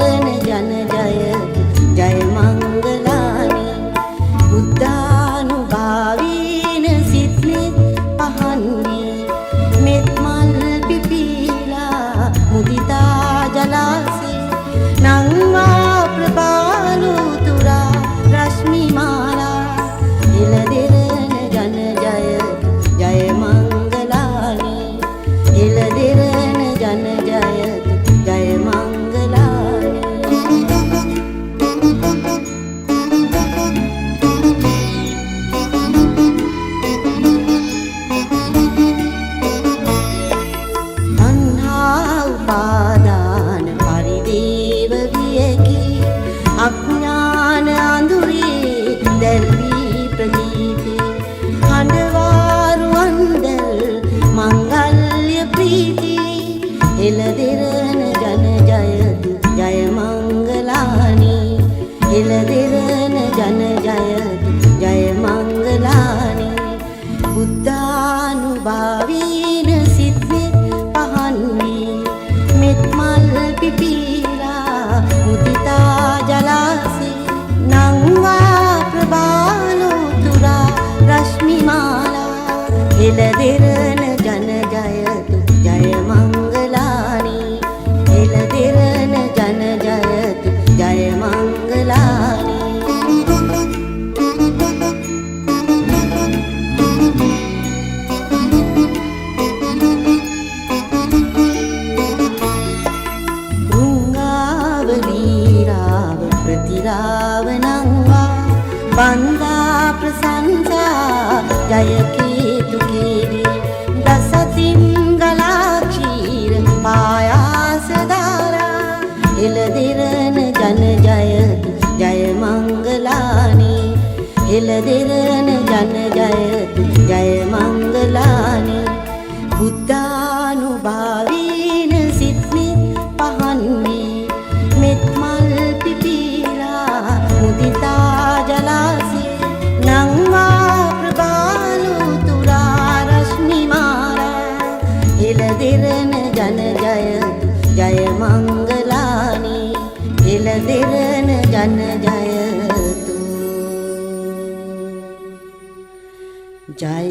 එළදෙරණ ජන ජයතු ජය මංගලානි බුද්ධානුභාවීන සිත්නෙත් පහන්නේ මෙත් මල් පිපීලා මුදිතා ජලාසේ නංවා ප්‍රභාලු තුරා රශ්මි මාලා එළදෙරණ ජන ජයතු ජය මංගලානි එළදෙරණ ජන ජයතු ජය මංගලානි තණ්හා උපාදාන පරිදේව වියකි අඥාන අඳුරේ දැල්වී ප්‍රදීපේ හඬවාරු අන්දල් මංගල්‍ය ප්‍රීති එළදෙරණ ජන ජයතු ජය මංගලානි එළදෙරණ ජන ජයතු ජය මංගලානි බුද්ධානුභාවීන සිත්නෙත් පහන්නේ මෙත් මල් පිපීලා මුදිතා ජලාසේ නංවා ප්‍රභාලු තුරා රශ්මි මාලා එළදෙරණ ජන ජයතු ජය මංගලානි එළදෙරණ ජන ජයතු ජය මංගලානි රුංගාවලීරාව ප්‍රතිරාව නංවා බන්දා ප්‍රසංසා ජය කීතු කීරි දසතින් ගලා ක්ෂීර පායාස ධාරා එළදෙරණ ජන ජයතු ජය මංගලානි එළදෙරණ ජන ජයතු ජය මංගලානි බුද්ධානුභාවීන සිත්නෙත් පහන්නේ මෙත් මල් පිපීලා මුදිතා ජලාසේ නංවා ප්‍රභාලු තුරා රශ්මි මාලා එළදෙරණ ජන ජයතු ජය මංගලානි එළදෙරණ ජන ජයතු ජය